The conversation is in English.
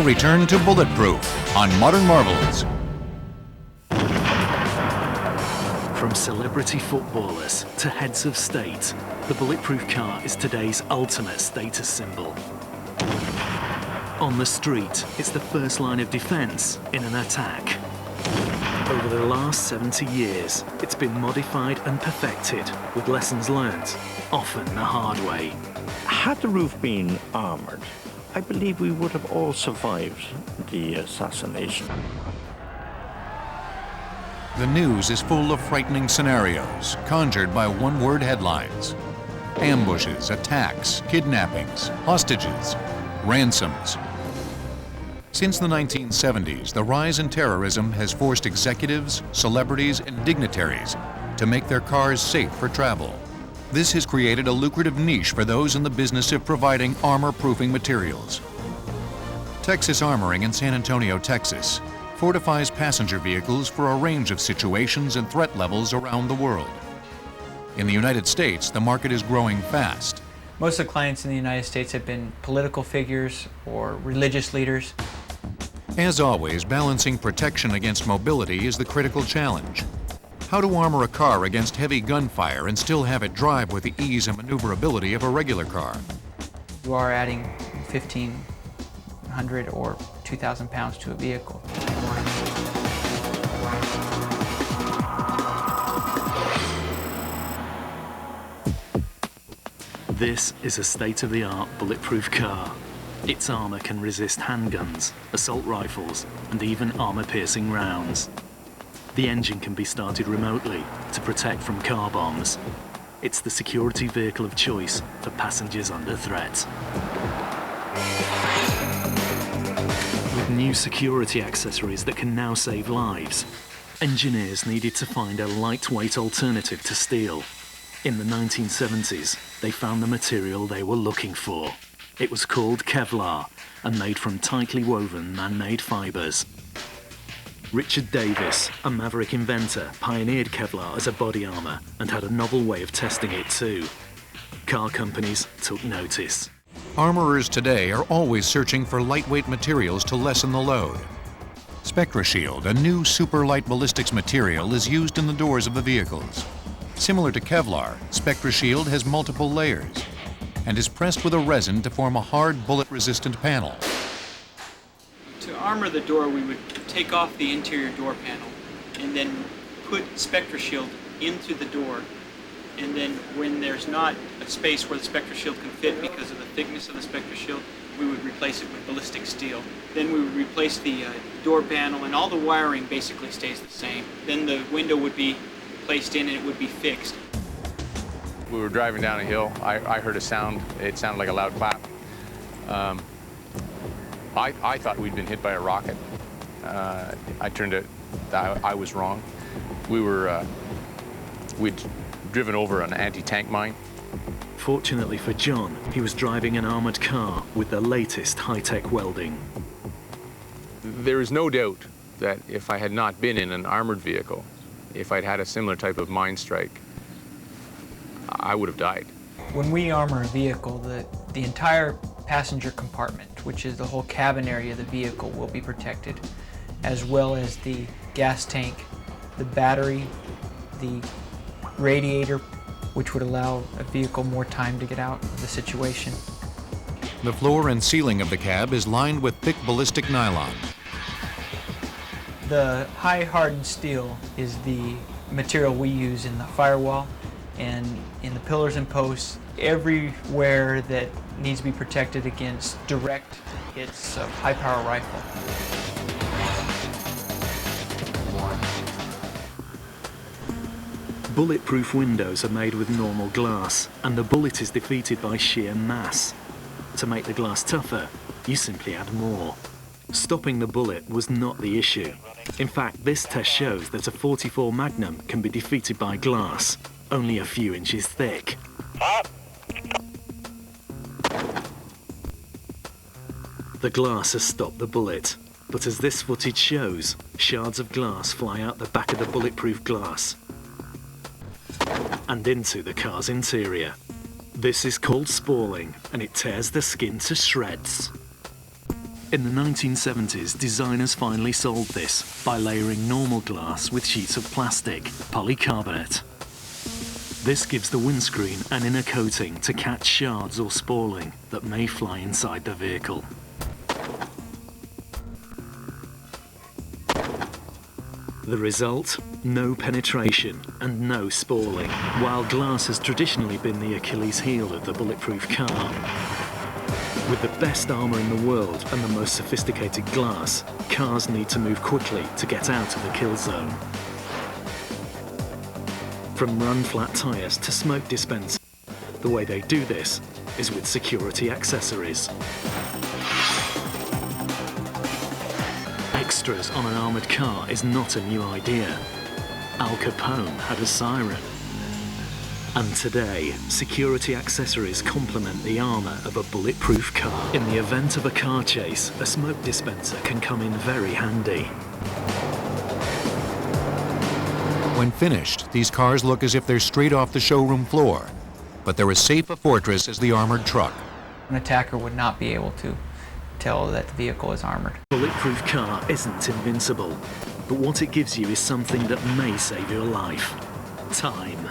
now return to Bulletproof on Modern Marvels. From celebrity footballers to heads of state, the Bulletproof car is today's ultimate status symbol. On the street, it's the first line of defense in an attack. Over the last 70 years, it's been modified and perfected with lessons learned, often the hard way. Had the roof been armoured, I believe we would have all survived the assassination. The news is full of frightening scenarios conjured by one-word headlines. Ambushes, attacks, kidnappings, hostages, ransoms. Since the 1970s, the rise in terrorism has forced executives, celebrities, and dignitaries to make their cars safe for travel. This has created a lucrative niche for those in the business of providing armor-proofing materials. Texas Armoring in San Antonio, Texas, fortifies passenger vehicles for a range of situations and threat levels around the world. In the United States, the market is growing fast. Most of the clients in the United States have been political figures or religious leaders. As always, balancing protection against mobility is the critical challenge. How to armor a car against heavy gunfire and still have it drive with the ease and maneuverability of a regular car? You are adding 1,500 or 2,000 pounds to a vehicle. This is a state-of-the-art bulletproof car. Its armour can resist handguns, assault rifles, and even armour-piercing rounds. The engine can be started remotely to protect from car bombs. It's the security vehicle of choice for passengers under threat. With new security accessories that can now save lives, engineers needed to find a lightweight alternative to steel. In the 1970s, they found the material they were looking for. It was called Kevlar and made from tightly woven man-made fibers. Richard Davis, a maverick inventor, pioneered Kevlar as a body armor and had a novel way of testing it too. Car companies took notice. Armorers today are always searching for lightweight materials to lessen the load. SpectraShield, a new super light ballistics material, is used in the doors of the vehicles. Similar to Kevlar, SpectraShield has multiple layers and is pressed with a resin to form a hard bullet-resistant panel. To armor the door, we would take off the interior door panel and then put SpectraShield into the door. And then when there's not a space where the SpectraShield can fit because of the thickness of the SpectraShield, we would replace it with ballistic steel. Then we would replace the door panel, and all the wiring basically stays the same. Then the window would be placed in and it would be fixed. We were driving down a hill. I heard a sound. It sounded like a loud clap. I thought we'd been hit by a rocket. I turned it. I was wrong. We'd driven over an anti-tank mine. Fortunately for John, he was driving an armored car with the latest high-tech welding. There is no doubt that if I had not been in an armored vehicle, if I'd had a similar type of mine strike, I would have died. When we armor a vehicle, the entire passenger compartment, which is the whole cabin area of the vehicle, will be protected, as well as the gas tank, the battery, the radiator, which would allow a vehicle more time to get out of the situation. The floor and ceiling of the cab is lined with thick ballistic nylon. The high hardened steel is the material we use in the firewall and in the pillars and posts, everywhere that needs to be protected against direct hits of high power rifle. Bulletproof windows are made with normal glass, and the bullet is defeated by sheer mass. To make the glass tougher, you simply add more. Stopping the bullet was not the issue. In fact, this test shows that a .44 Magnum can be defeated by glass, only a few inches thick. The glass has stopped the bullet, but as this footage shows, shards of glass fly out the back of the bulletproof glass and into the car's interior. This is called spalling, and it tears the skin to shreds. In the 1970s, designers finally solved this by layering normal glass with sheets of plastic, polycarbonate. This gives the windscreen an inner coating to catch shards or spalling that may fly inside the vehicle. The result? No penetration and no spalling, while glass has traditionally been the Achilles heel of the bulletproof car. With the best armour in the world and the most sophisticated glass, cars need to move quickly to get out of the kill zone. From run-flat tyres to smoke dispensers, the way they do this is with security accessories. Extras on an armoured car is not a new idea. Al Capone had a siren. And today, security accessories complement the armour of a bulletproof car. In the event of a car chase, a smoke dispenser can come in very handy. When finished, these cars look as if they're straight off the showroom floor, but they're as safe a fortress as the armored truck. An attacker would not be able to tell that the vehicle is armored. A bulletproof car isn't invincible, but what it gives you is something that may save your life. Time.